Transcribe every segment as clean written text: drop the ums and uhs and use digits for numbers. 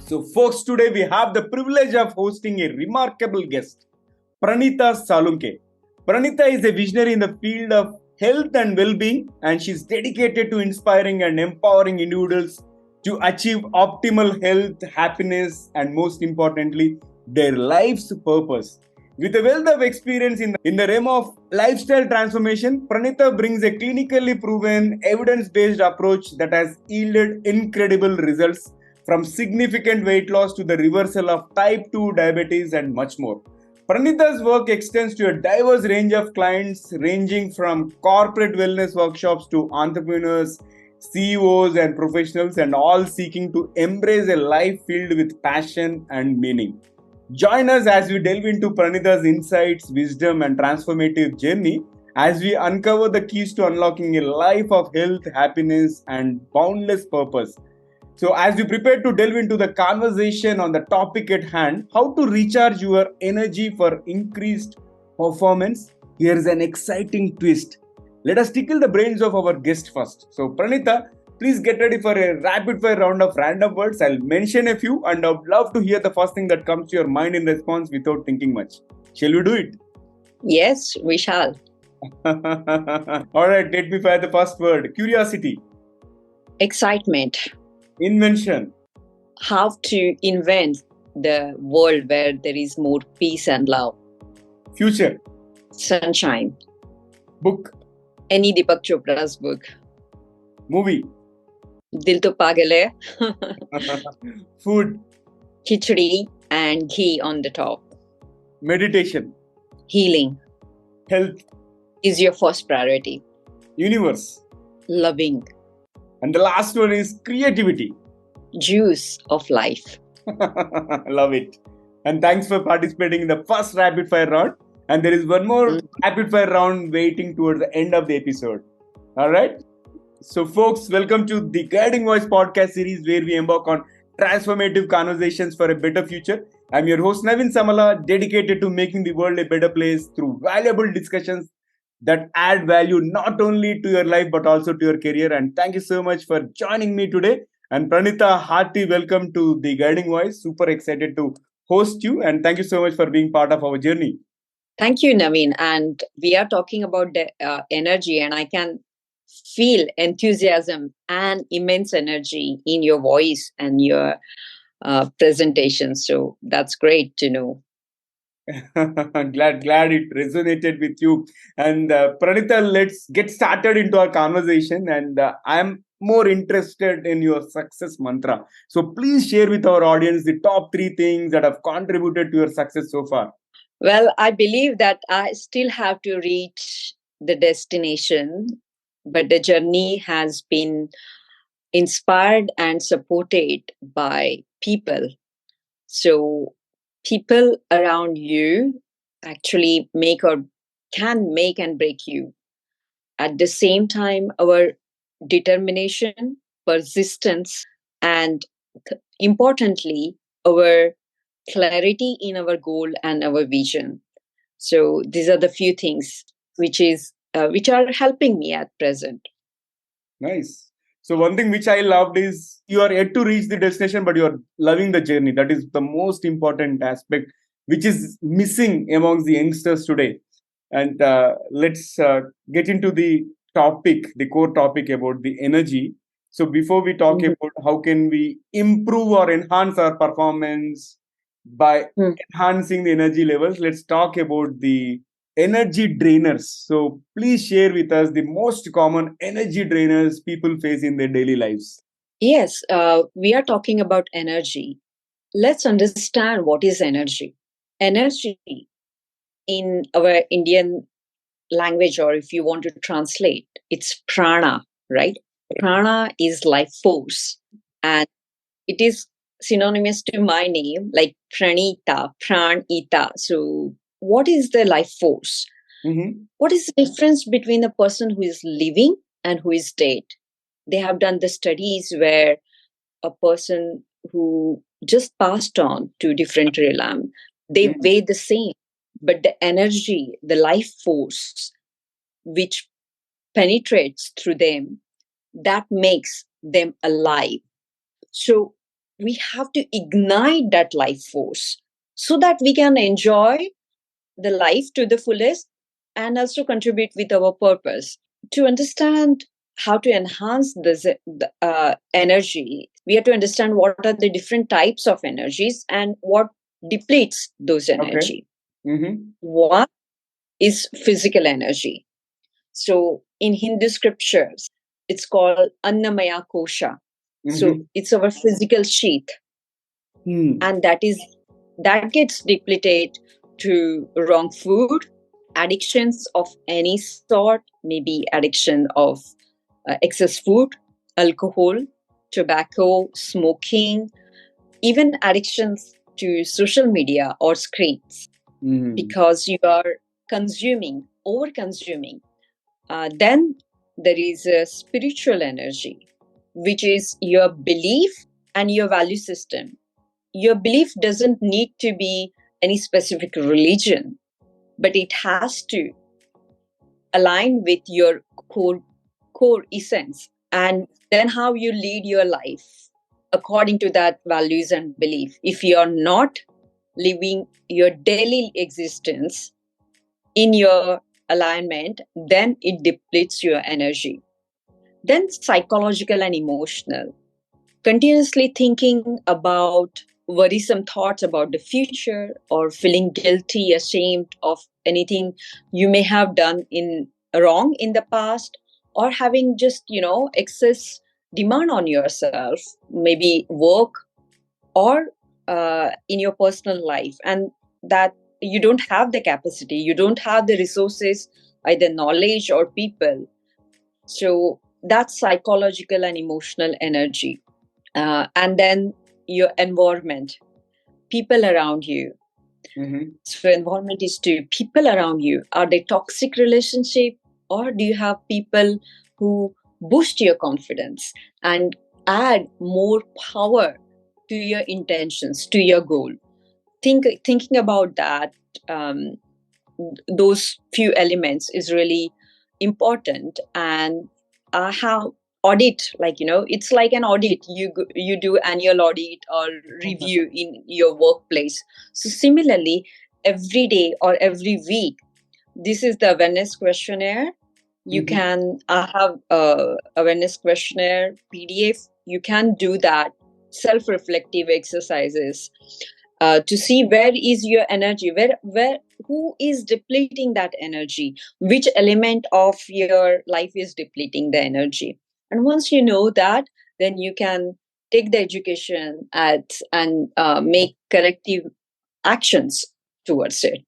So, folks, today we have the privilege of hosting a remarkable guest, Pranita Salunke. Pranita is a visionary in the field of health and well being, and she's dedicated to inspiring and empowering individuals to achieve optimal health, happiness, and most importantly, their life's purpose. With a wealth of experience in the realm of lifestyle transformation, Pranita brings a clinically proven, evidence based approach that has yielded incredible results from significant weight loss to the reversal of type 2 diabetes and much more. Pranita's work extends to a diverse range of clients, ranging from corporate wellness workshops to entrepreneurs, CEOs, and professionals, and all seeking to embrace a life filled with passion and meaning. Join us as we delve into Pranita's insights, wisdom, and transformative journey as we uncover the keys to unlocking a life of health, happiness, and boundless purpose. So, as we prepare to delve into the conversation on the topic at hand, how to recharge your energy for increased performance, here is an exciting twist. Let us tickle the brains of our guest first. So, Pranita, please get ready for a rapid fire round of random words. I'll mention a few and I'd love to hear the first thing that comes to your mind in response without thinking much. Shall we do it? Yes, we shall. All right, let me fire the first word. Curiosity. Excitement. Invention. How to invent the world where there is more peace and love. Future. Sunshine. Book. Any Deepak Chopra's book. Movie. Dil to Pagal Hai. Food. Khichdi and ghee on the top. Meditation. Healing Health. is your first priority. Universe. Loving. And the last one is creativity. Juice of life. Love it. And thanks for participating in the first rapid fire round. And there is one more rapid fire round waiting towards the end of the episode. All right. So, folks, welcome to the Guiding Voice podcast series where we embark on transformative conversations for a better future. I'm your host, Naveen Samala, dedicated to making the world a better place through valuable discussions that add value not only to your life but also to your career. And thank you so much for joining me today. And Pranita, hearty welcome to the Guiding Voice. Super excited to host you. And thank you so much for being part of our journey. Thank you, Naveen. And we are talking about the energy, and I can feel enthusiasm and immense energy in your voice and your presentation. So that's great to know. glad it resonated with you. And Pranita, let's get started into our conversation. And I'm more interested in your success mantra. So please share with our audience the top 3 things that have contributed to your success so far. Well, I believe that I still have to reach the destination, but the journey has been inspired and supported by people. So, people around you actually can make and break you. At the same time, our determination, persistence, and importantly, our clarity in our goal and our vision. So these are the few things which are helping me at present. Nice. So one thing which I loved is you are yet to reach the destination, but you are loving the journey. That is the most important aspect, which is missing amongst the youngsters today. And let's get into the topic, the core topic about the energy. So before we talk about how can we improve or enhance our performance by enhancing the energy levels, let's talk about the energy drainers. So please share with us the most common energy drainers people face in their daily lives. Yes, we are talking about energy. Let's understand what is energy. Energy in our Indian language, or if you want to translate, it's prana, right? Prana is life force, and it is synonymous to my name, like Pranita, Pranita. So, what is the life force? What is the difference between a person who is living and who is dead? They have done the studies where a person who just passed on to different realm, they weigh the same, but the energy, the life force which penetrates through them, that makes them alive. So we have to ignite that life force so that we can enjoy the life to the fullest and also contribute with our purpose. To understand how to enhance this energy, we have to understand what are the different types of energies and what depletes those Okay. energy. Mm-hmm. One is physical energy. So in Hindu scriptures, it's called Annamaya Kosha. So Mm-hmm. it's our physical sheath, Hmm. and that gets depleted to wrong food, addictions of any sort, maybe addiction of excess food, alcohol, tobacco, smoking, even addictions to social media or screens, Mm-hmm. because you are consuming, over consuming. Then there is a spiritual energy, which is your belief and your value system. Your belief doesn't need to be any specific religion, but it has to align with your core essence, and then how you lead your life according to that values and belief. If you are not living your daily existence in your alignment, then it depletes your energy. Then psychological and emotional, continuously thinking about worrisome thoughts about the future, or feeling guilty, ashamed of anything you may have done in wrong in the past, or having just excess demand on yourself, maybe work or in your personal life, and that you don't have the capacity, you don't have the resources, either knowledge or people. So that's psychological and emotional energy. And then your environment, people around you. Mm-hmm. So environment is to people around you. Are they toxic relationship, or do you have people who boost your confidence and add more power to your intentions, to your goal? Thinking about that, um, those few elements is really important. And I have audit, like it's like an audit. You do annual audit or review in your workplace. So similarly, every day or every week, this is the awareness questionnaire. You Mm-hmm. can have a awareness questionnaire PDF. You can do that self reflective exercises to see where is your energy, where who is depleting that energy, which element of your life is depleting the energy. And once you know that, then you can take the education at and make corrective actions towards it.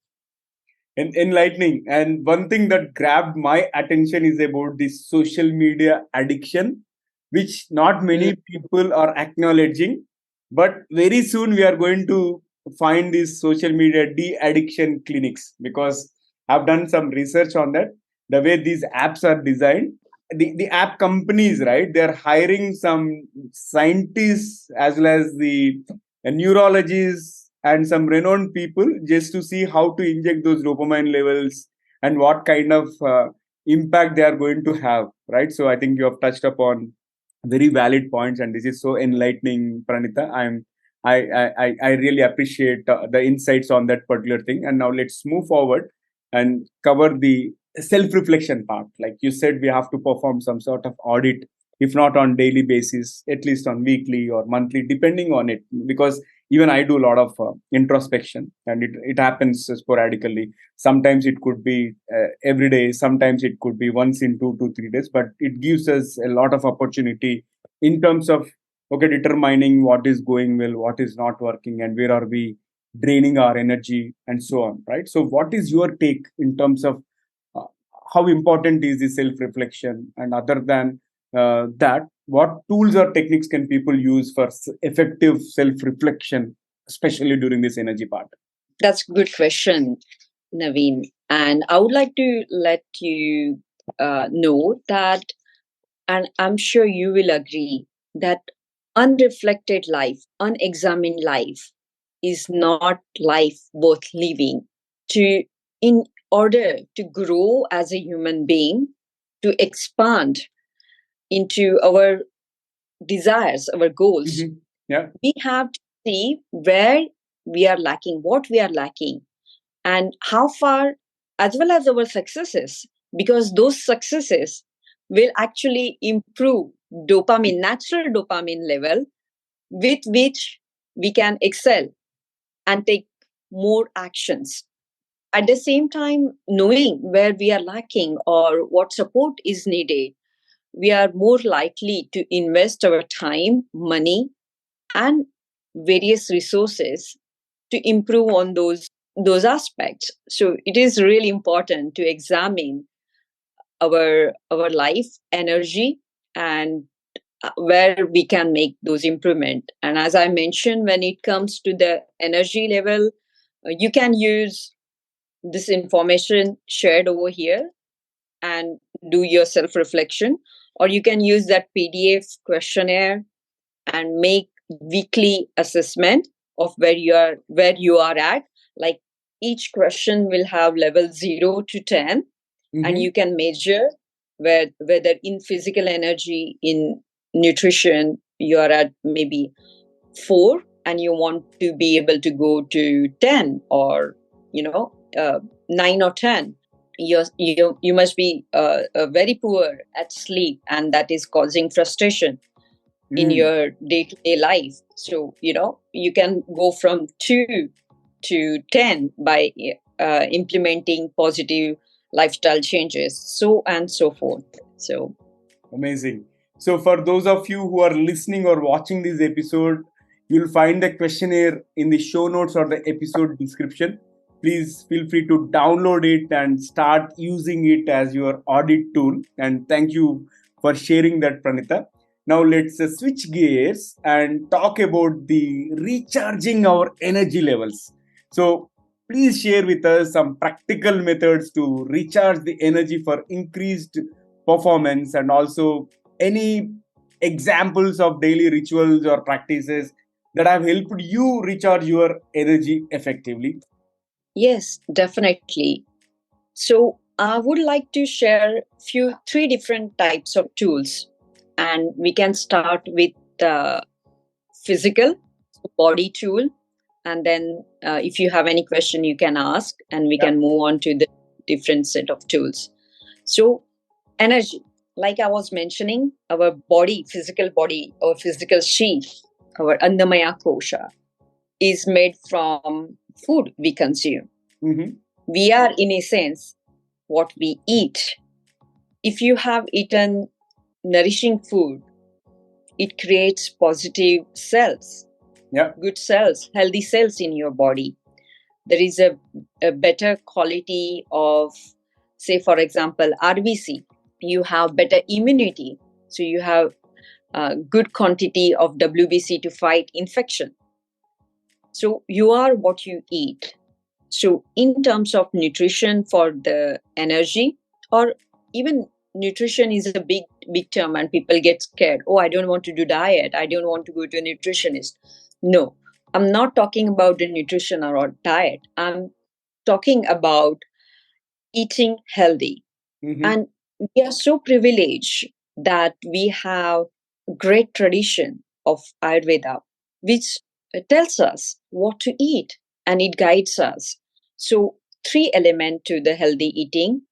Enlightening. And one thing that grabbed my attention is about this social media addiction, which not Mm. many people are acknowledging. But very soon we are going to find these social media de-addiction clinics, because I've done some research on that. The way these apps are designed, the app companies, right? They're hiring some scientists as well as the neurologists and some renowned people just to see how to inject those dopamine levels and what kind of impact they are going to have, right? So I think you have touched upon very valid points, and this is so enlightening, Pranita. I really appreciate the insights on that particular thing. And now let's move forward and cover the self-reflection part. Like you said, we have to perform some sort of audit, if not on daily basis, at least on weekly or monthly, depending on it. Because even I do a lot of introspection, and it happens sporadically. Sometimes it could be every day, sometimes it could be once in 2 to 3 days, but it gives us a lot of opportunity in terms of, okay, determining what is going well, what is not working, and where are we draining our energy, and so on, right? So what is your take in terms of uh, how important is the self reflection, and other than that, what tools or techniques can people use for effective self reflection, especially during this energy part? That's a good question, Naveen. And I would like to let you know that, and I'm sure you will agree, that unreflected life, unexamined life is not life worth living. In order to grow as a human being, to expand into our desires, our goals, Mm-hmm. Yeah. We have to see where we are lacking, what we are lacking, and how far, as well as our successes, because those successes will actually improve dopamine, natural dopamine level, with which we can excel and take more actions. At the same time, knowing where we are lacking or what support is needed, we are more likely to invest our time, money, and various resources to improve on those aspects. So it is really important to examine our life energy, and where we can make those improvement. And as I mentioned, when it comes to the energy level, you can use this information shared over here and do your self reflection, or you can use that PDF questionnaire and make weekly assessment of where you are at. Like, each question will have level 0 to 10, and you can measure whether in physical energy, in nutrition, you are at maybe 4 and you want to be able to go to 10, or 9 or 10. You must be very poor at sleep, and that is causing frustration in your day-to-day life. So you can go from 2 to 10 by implementing positive lifestyle changes, so and so forth. So Amazing. So, for those of you who are listening or watching this episode, you'll find the questionnaire in the show notes or the episode description. Please feel free to download it and start using it as your audit tool. And thank you for sharing that, Pranita. Now, let's switch gears and talk about the recharging our energy levels. So, please share with us some practical methods to recharge the energy for increased performance, and also any examples of daily rituals or practices that have helped you recharge your energy effectively. yes, definitely. So I would like to share three different types of tools, and we can start with the physical body tool, and then if you have any question, you can ask, and we Yeah. can move on to the different set of tools. So energy, like I was mentioning, our physical body, or physical sheath, our Annamaya kosha, is made from food we consume. Mm-hmm. We are, in a sense, what we eat. If you have eaten nourishing food, it creates positive cells, Yeah. good cells, healthy cells in your body. There is a better quality of, say, for example, RBC. You have better immunity. So you have a good quantity of WBC to fight infection. So you are what you eat. So in terms of nutrition for the energy, or even nutrition is a big term, and people get scared. Oh, I don't want to do diet. I don't want to go to a nutritionist. No, I'm not talking about the nutrition or diet. I'm talking about eating healthy. Mm-hmm. And we are so privileged that we have a great tradition of Ayurveda, which tells us what to eat, and it guides us. So, three elements to the healthy eating: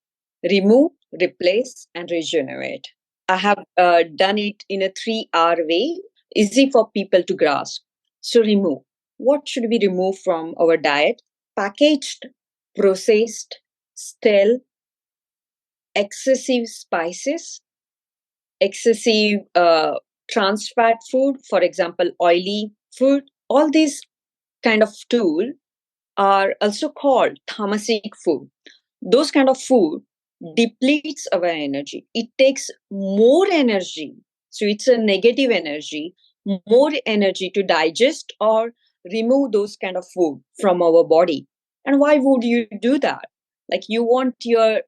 remove, replace, and regenerate. I have done it in a 3R way, easy for people to grasp. So, remove. What should we remove from our diet? Packaged, processed, stale, excessive spices, excessive trans fat food, for example, oily food. All these kind of tool are also called tamasic food. Those kind of food depletes our energy. It takes more energy. So it's a negative energy, more energy to digest or remove those kind of food from our body. And why would you do that? Like, you want your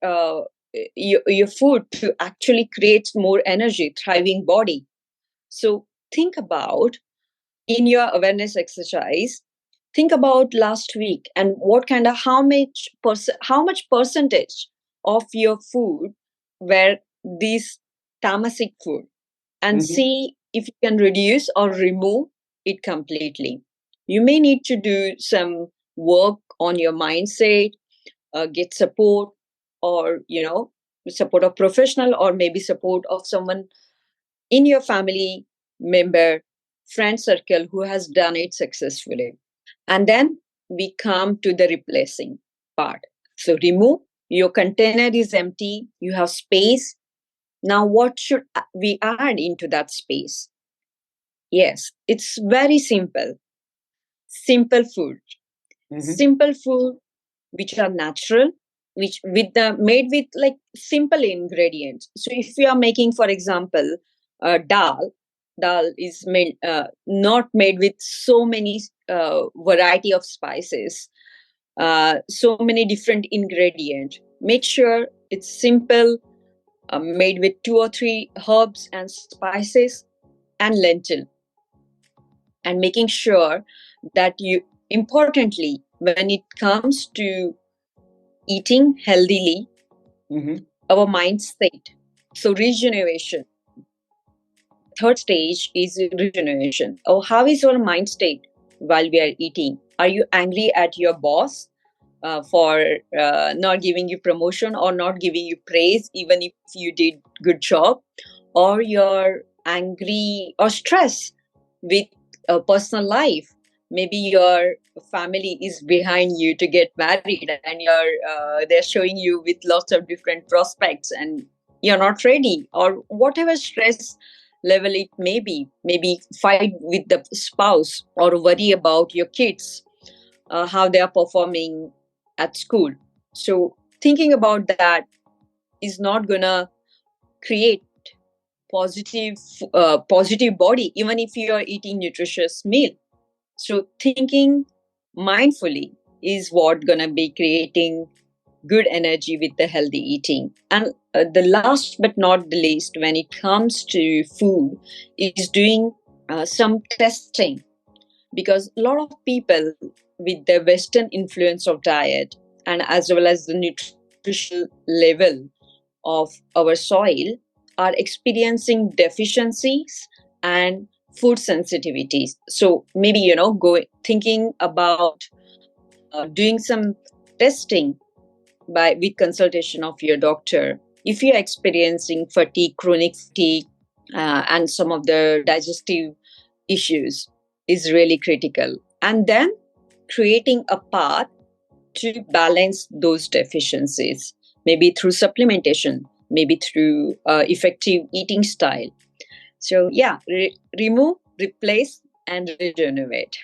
food to actually create more energy, thriving body. So think about, in your awareness exercise, think about last week, and what kind of how much percentage of your food were these tamasic food, and Mm-hmm. see if you can reduce or remove it completely. You may need to do some work on your mindset, get support, or support of professional, or maybe support of someone in your family member, friend circle who has done it successfully. And then we come to the replacing part. So remove, your container is empty, you have space. Now what should we add into that space? Yes, it's very simple. Simple food. Mm-hmm. Simple food which are natural, which with the made with like simple ingredients. So if you are making, for example, dal is made not made with so many variety of spices, so many different ingredients. Make sure it's simple, made with 2 or 3 herbs and spices and lentil, and making sure that you, importantly, when it comes to eating healthily, Mm-hmm. our mind state. So regeneration. Third stage is regeneration. Oh, how is your mind state while we are eating? Are you angry at your boss for not giving you promotion or not giving you praise, even if you did good job? Or you're angry or stressed with a personal life? Maybe your family is behind you to get married, and they're showing you with lots of different prospects, and you're not ready, or whatever stress level it may be. Maybe fight with the spouse, or worry about your kids, how they are performing at school. So thinking about that is not gonna create positive positive body, even if you are eating nutritious meal. So thinking mindfully is what gonna be creating good energy with the healthy eating. And the last but not the least, when it comes to food, is doing some testing, because a lot of people with the Western influence of diet, and as well as the nutritional level of our soil, are experiencing deficiencies and food sensitivities. So maybe go thinking about doing some testing by with consultation of your doctor if you're experiencing fatigue, chronic fatigue, and some of the digestive issues is really critical. And then creating a path to balance those deficiencies, maybe through supplementation, maybe through effective eating style. So yeah, remove, replace, and regenerate.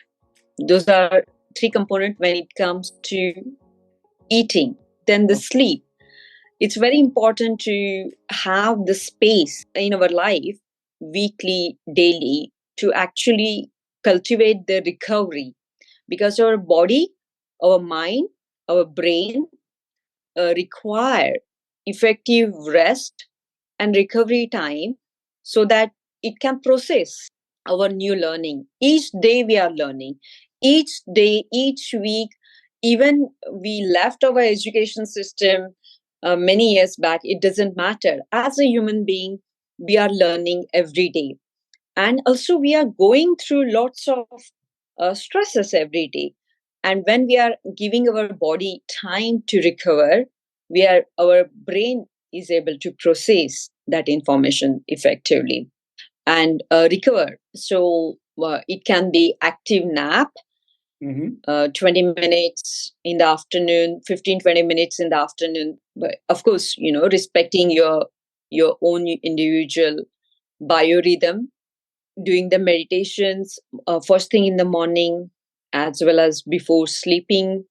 Those are 3 components when it comes to eating. Then the sleep. It's very important to have the space in our life, weekly, daily, to actually cultivate the recovery, because our body, our mind, our brain require effective rest and recovery time, so that it can process our new learning. Each day we are learning, each day, each week. Even we left our education system many years back, it doesn't matter. As a human being, we are learning every day. And also we are going through lots of stresses every day. And when we are giving our body time to recover, our brain is able to process that information effectively and recover. So it can be active nap, Mm-hmm. 20 minutes in the afternoon, 15-20 minutes in the afternoon. But of course, respecting your own individual biorhythm, doing the meditations first thing in the morning, as well as before sleeping,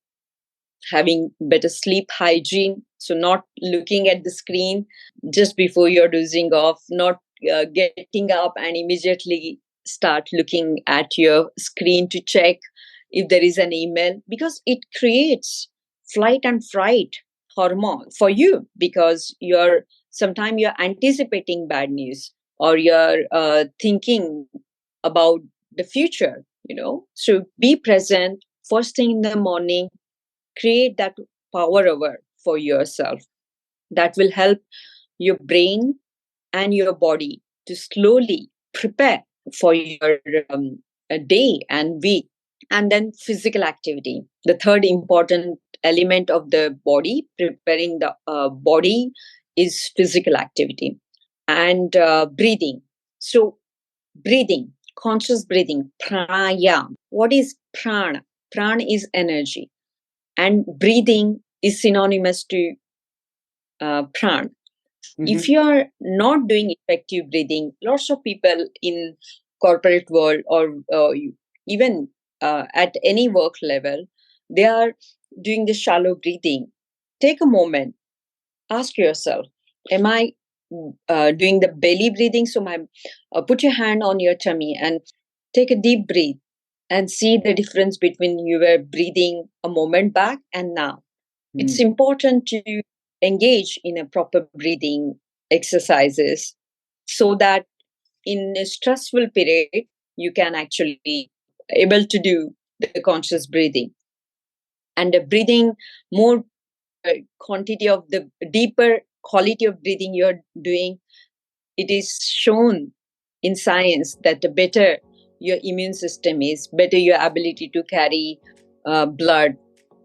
having better sleep hygiene. So not looking at the screen just before you're dozing off, not getting up and immediately start looking at your screen to check if there is an email, because it creates flight and fright hormone for you, because you're sometimes you're anticipating bad news, or you're thinking about the future. So be present first thing in the morning, create that power hour for yourself. That will help your brain and your body to slowly prepare for your a day and week. And then physical activity, the third important element of the body, preparing the body, is physical activity. And breathing. So breathing, conscious breathing, pranayam. What is prana? Prana is energy, and breathing is synonymous to prana. If Mm-hmm. you are not doing effective breathing, lots of people in corporate world, or even at any work level, they are doing the shallow breathing. Take a moment, ask yourself, am I doing the belly breathing? So my put your hand on your tummy and take a deep breath and see the difference between you were breathing a moment back and now. It's Mm. important to engage in a proper breathing exercises, so that in a stressful period you can actually able to do the conscious breathing. And the breathing, more quantity of the deeper quality of breathing you're doing, it is shown in science that the better your immune system is, better your ability to carry blood,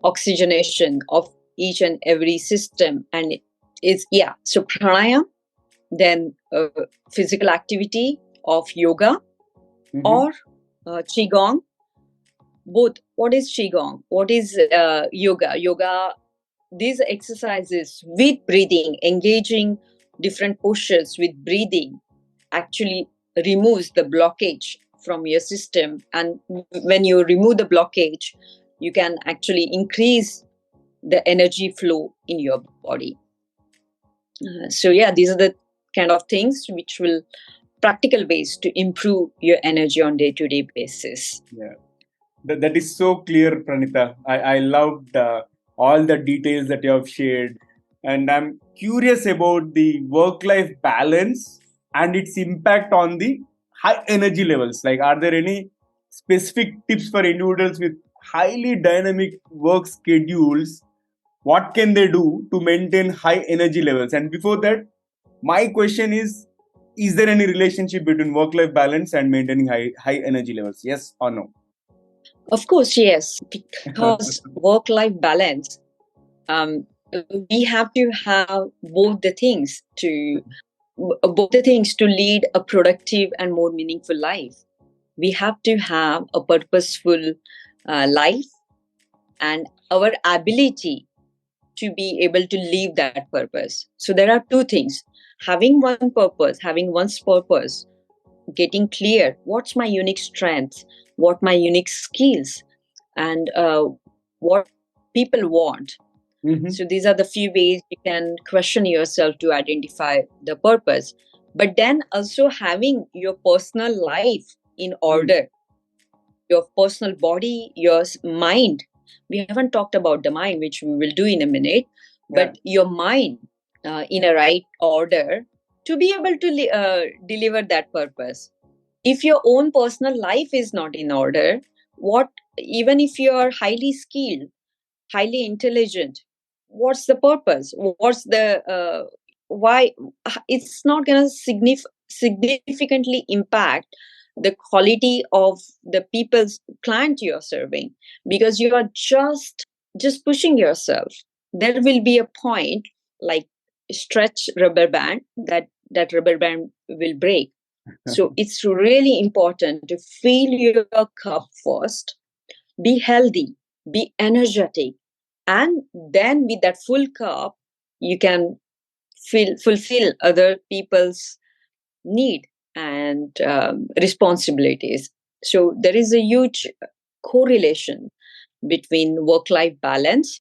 oxygenation of each and every system. And it's, yeah, so pranayam, then physical activity of yoga, Mm-hmm. or qigong. Both. What is qigong? What is yoga? These exercises with breathing, engaging different postures with breathing, actually removes the blockage from your system. And when you remove the blockage, you can actually increase the energy flow in your body. So yeah, these are the kind of things which will practical ways to improve your energy on day-to-day basis. Yeah. That is so clear, Pranita. I loved all the details that you have shared. And I'm curious about the work life balance and its impact on the high energy levels. Like, are there any specific tips for individuals with highly dynamic work schedules? What can they do to maintain high energy levels? And before that, my question is there any relationship between work life balance and maintaining high energy levels? Yes or no? Of course, yes, because work-life balance, um, we have to have both the things to lead a productive and more meaningful life. We have to have a purposeful life, and our ability to be able to live that purpose. So there are two things: having one's purpose, getting clear what's my unique strengths, what my unique skills, and what people want. Mm-hmm. So these are the few ways you can question yourself to identify the purpose. But then also having your personal life in order, your personal body, your mind. We haven't talked about the mind, which we will do in a minute, Yeah. but your mind in a right order to be able to deliver that purpose. If your own personal life is not in order, what, even if you are highly skilled, highly intelligent, what's the purpose? What's the why? It's not going to significantly impact the quality of the people's client you're serving, because you are just pushing yourself. There will be a point, like stretch rubber band, that rubber band will break. So it's really important to fill your cup first, be healthy, be energetic, and then with that full cup, you can fulfill other people's need and responsibilities. So there is a huge correlation between work-life balance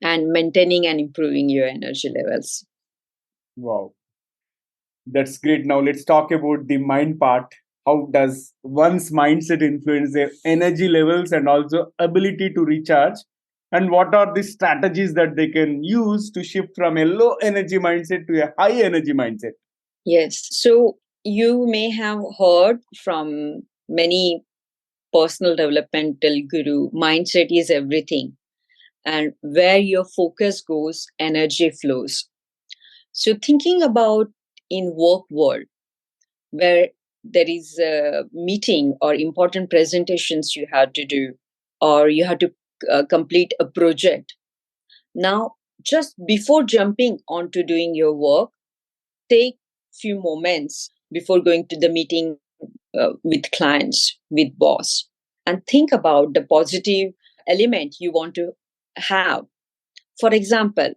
and maintaining and improving your energy levels. Wow, that's great. Now let's talk about the mind part. How does one's mindset influence their energy levels and also ability to recharge? And what are the strategies that they can use to shift from a low energy mindset to a high energy mindset? Yes. So you may have heard from many personal developmental guru, mindset is everything. And where your focus goes, energy flows. So thinking about in work world, where there is a meeting or important presentations you have to do, or you have to complete a project. Now, just before jumping onto doing your work, take few moments before going to the meeting with clients, with boss, and think about the positive element you want to have. For example,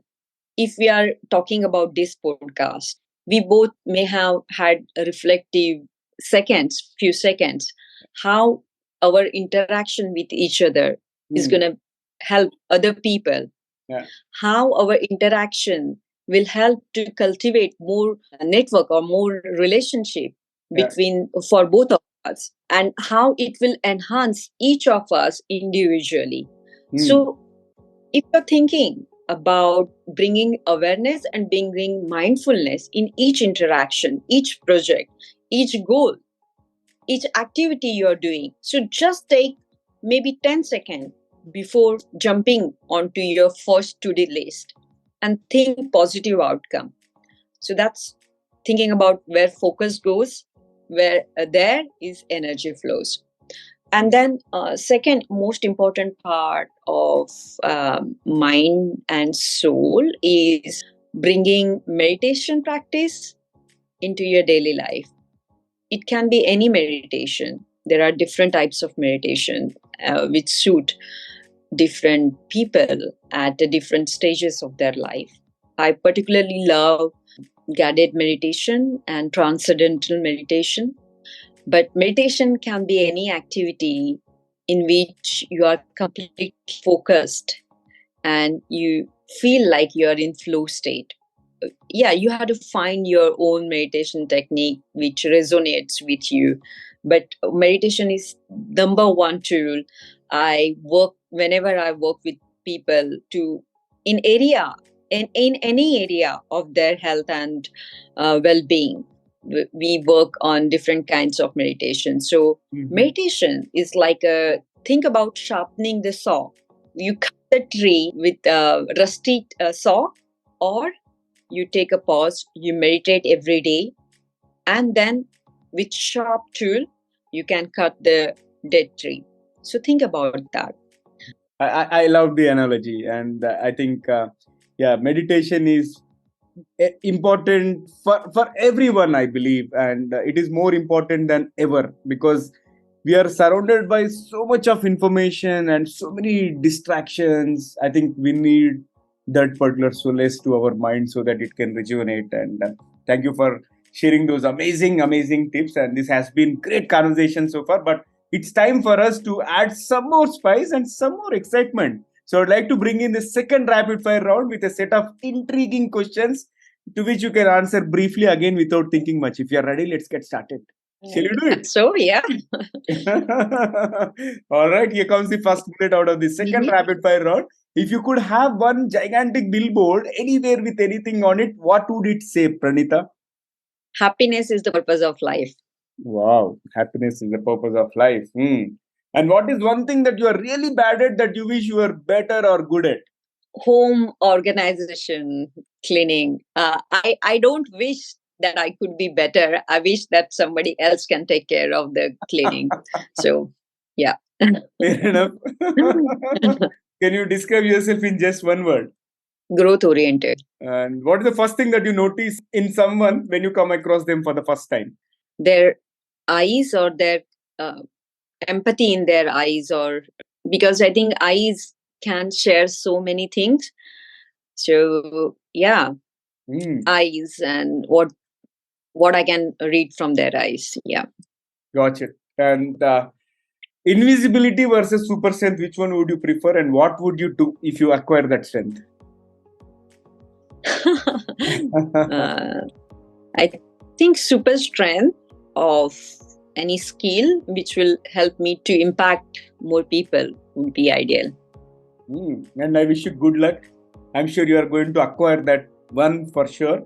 if we are talking about this podcast, we both may have had a reflective few seconds, how our interaction with each other is going to help other people, how our interaction will help to cultivate more network or more relationship between for both of us, and how it will enhance each of us individually. So if you're thinking about bringing awareness and bringing mindfulness in each interaction, each project, each goal, each activity you're doing, so just take maybe 10 seconds before jumping onto your first to-do list and think positive outcome. So that's thinking about where focus goes, where there is energy flows. And then second most important part of mind and soul is bringing meditation practice into your daily life. It can be any meditation. There are different types of meditation which suit different people at the different stages of their life. I particularly love guided meditation and transcendental meditation. But meditation can be any activity in which you are completely focused and you feel like you are in flow state. Yeah, you have to find your own meditation technique which resonates with you. But meditation is number one tool. Whenever I work with people to in any area of their health and well-being, we work on different kinds of meditation. So meditation is like think about sharpening the saw. You cut the tree with a rusty saw, or you take a pause, you meditate every day, and then with sharp tool, you can cut the dead tree. So think about that. I love the analogy, and I think meditation is important for everyone, I believe, and it is more important than ever because we are surrounded by so much of information and so many distractions. I think we need that particular solace to our mind so that it can rejuvenate. And thank you for sharing those amazing tips. And this has been great conversation so far, but it's time for us to add some more spice and some more excitement. So I'd like to bring in the second rapid fire round with a set of intriguing questions to which you can answer briefly again without thinking much. If you're ready, let's get started. Shall you do it? So, yeah. All right, here comes the first bullet out of the second rapid fire round. If you could have one gigantic billboard anywhere with anything on it, what would it say, Pranita? Happiness is the purpose of life. Wow, happiness is the purpose of life. And what is one thing that you are really bad at that you wish you were better or good at? Home organization, cleaning. I don't wish that I could be better. I wish that somebody else can take care of the cleaning. So, yeah. Fair enough. Can you describe yourself in just one word? Growth oriented. And what is the first thing that you notice in someone when you come across them for the first time? Their eyes, or their empathy in their eyes, or because I think eyes can share so many things. So yeah, eyes and what I can read from their eyes. Yeah. Gotcha. And invisibility versus super strength, which one would you prefer, and what would you do if you acquire that strength? I think super strength of any skill which will help me to impact more people would be ideal. And I wish you good luck. I'm sure you are going to acquire that one for sure.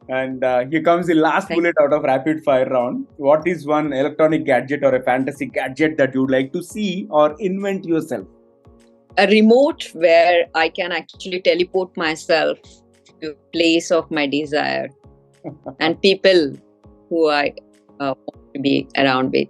And here comes the last bullet out of rapid fire round. What is one electronic gadget or a fantasy gadget that you would like to see or invent yourself? A remote where I can actually teleport myself to a place of my desire and people who I want to be around with.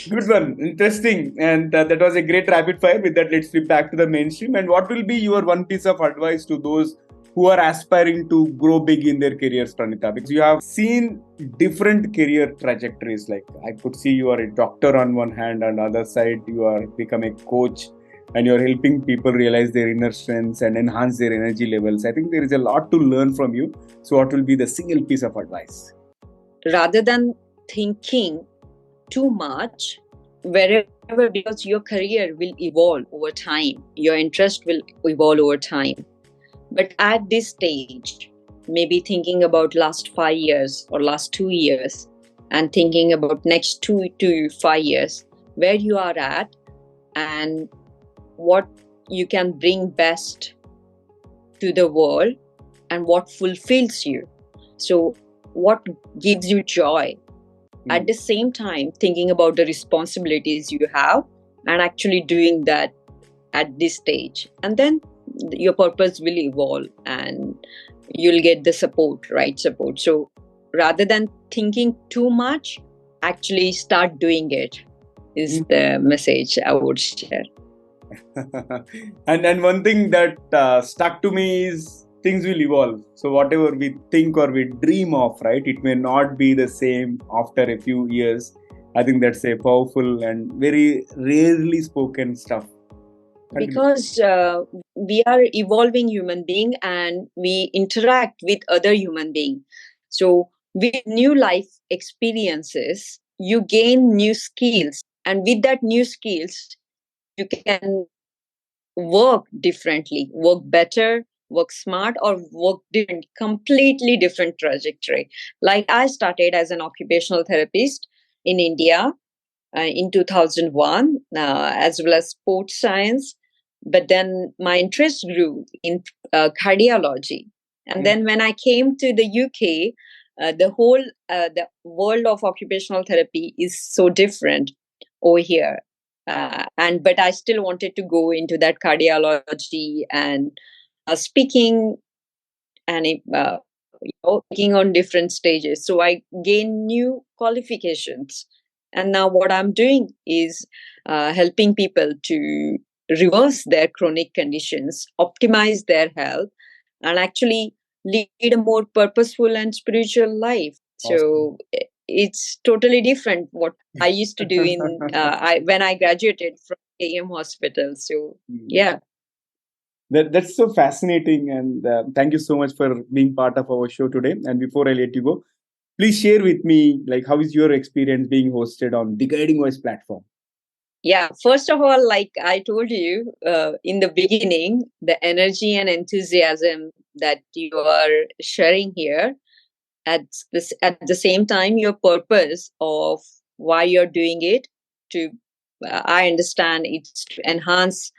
Good one, interesting, and that was a great rapid fire. With that, let's flip back to the mainstream. And what will be your one piece of advice to those who are aspiring to grow big in their careers, Pranita? Because you have seen different career trajectories. Like I could see you are a doctor on one hand, and on the other side you are become a coach, and you're helping people realize their inner strengths and enhance their energy levels. I think there is a lot to learn from you. So, what will be the single piece of advice? Rather than thinking too much, wherever, because your career will evolve over time, your interest will evolve over time. But at this stage, maybe thinking about last 5 years or last 2 years, and thinking about next 2 to 5 years, where you are at and what you can bring best to the world and what fulfills you. So what gives you joy? At the same time, thinking about the responsibilities you have and actually doing that at this stage. And then your purpose will evolve and you'll get the support, right support. So rather than thinking too much, actually start doing it is the message I would share. And one thing that stuck to me is things will evolve. So whatever we think or we dream of, right, it may not be the same after a few years. I think that's a powerful and very rarely spoken stuff. Because we are evolving human being and we interact with other human being. So with new life experiences, you gain new skills, and with that new skills, you can work differently, work better, work smart, or work different, completely different trajectory. Like I started as an occupational therapist in India in 2001, as well as sports science. But then my interest grew in cardiology. And then when I came to the UK, the world of occupational therapy is so different over here. But I still wanted to go into that cardiology and speaking and working on different stages. So I gained new qualifications. And now what I'm doing is helping people to reverse their chronic conditions, optimize their health, and actually lead a more purposeful and spiritual life. Awesome. So it's totally different what I used to do when I graduated from AM Hospital. So yeah. That's so fascinating, and thank you so much for being part of our show today. And before I let you go, please share with me, like, how is your experience being hosted on the Guiding Voice platform? Yeah, first of all, like I told you in the beginning, the energy and enthusiasm that you are sharing here, at the same time, your purpose of why you're doing it, to I understand it's to enhance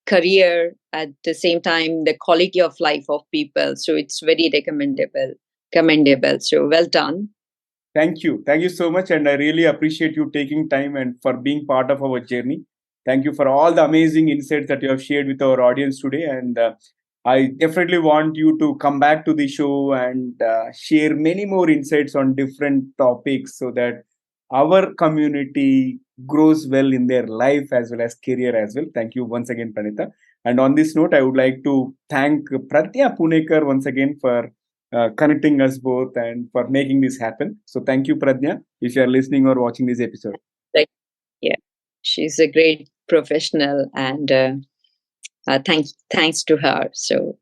career, at the same time the quality of life of people. So it's very commendable. So well done. Thank you. Thank you so much. And I really appreciate you taking time and for being part of our journey. Thank you for all the amazing insights that you have shared with our audience today. And I definitely want you to come back to the show and share many more insights on different topics so that our community grows well in their life as well as career as well. Thank you once again, Pranita. And on this note, I would like to thank Pratya Punekar once again for connecting us both and for making this happen. So thank you, Pradnya, if you are listening or watching this episode. Yeah, she's a great professional, and thanks to her. So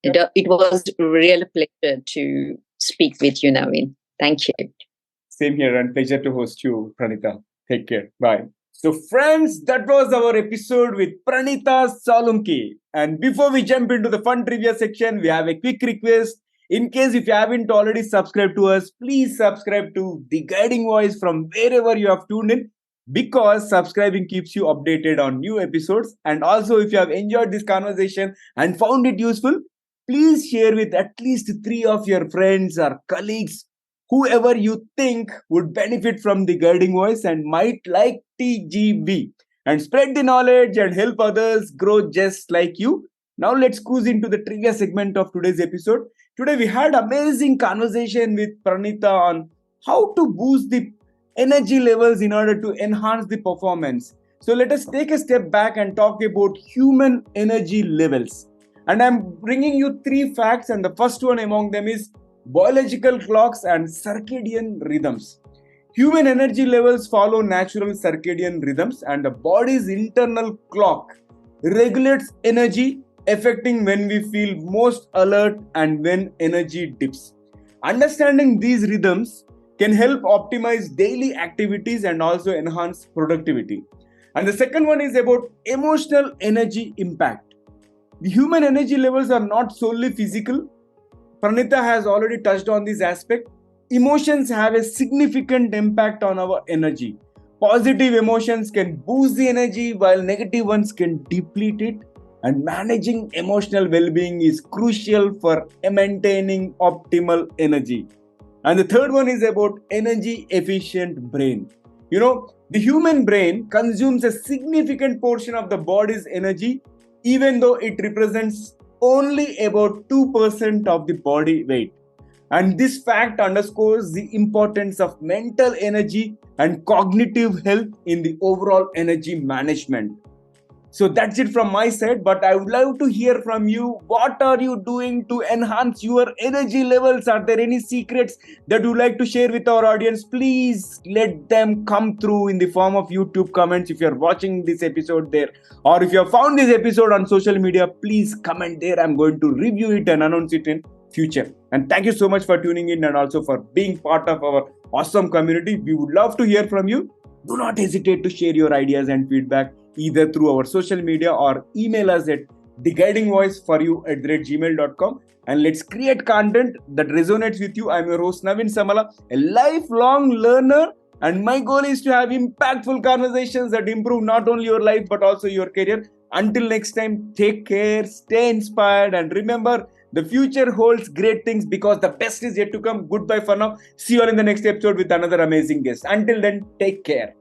it was a real pleasure to speak with you, Naveen. Thank you. Same here, and pleasure to host you, Pranita. Take care. Bye. So, friends, that was our episode with Pranita Salunke. And before we jump into the fun trivia section, we have a quick request. In case if you haven't already subscribed to us, please subscribe to The Guiding Voice from wherever you have tuned in, because subscribing keeps you updated on new episodes. And also, if you have enjoyed this conversation and found it useful, please share with at least 3 of your friends or colleagues, whoever you think would benefit from The Guiding Voice and might like TGV, and spread the knowledge and help others grow just like you. Now let's cruise into the trivia segment of today's episode. Today we had amazing conversation with Pranita on how to boost the energy levels in order to enhance the performance. So let us take a step back and talk about human energy levels. And I'm bringing you three facts, and the first one among them is biological clocks and circadian rhythms. Human energy levels follow natural circadian rhythms, and the body's internal clock regulates energy, affecting when we feel most alert and when energy dips. Understanding these rhythms can help optimize daily activities and also enhance productivity. And the second one is about emotional energy impact. The human energy levels are not solely physical. Pranita has already touched on this aspect. Emotions have a significant impact on our energy. Positive emotions can boost the energy while negative ones can deplete it. And managing emotional well being is crucial for maintaining optimal energy. And the third one is about energy efficient brain. The human brain consumes a significant portion of the body's energy, even though it represents only about 2% of the body weight. And this fact underscores the importance of mental energy and cognitive health in the overall energy management. So that's it from my side, but I would love to hear from you. What are you doing to enhance your energy levels? Are there any secrets that you like to share with our audience? Please let them come through in the form of YouTube comments if you're watching this episode there. Or if you have found this episode on social media, please comment there. I'm going to review it and announce it in future. And thank you so much for tuning in and also for being part of our awesome community. We would love to hear from you. Do not hesitate to share your ideas and feedback either through our social media or email us at theguidingvoiceforyou@gmail.com, and let's create content that resonates with you. I'm your host Naveen Samala, a lifelong learner, and my goal is to have impactful conversations that improve not only your life but also your career. Until next time, take care, stay inspired, and remember, the future holds great things because the best is yet to come. Goodbye for now. See you all in the next episode with another amazing guest. Until then, take care.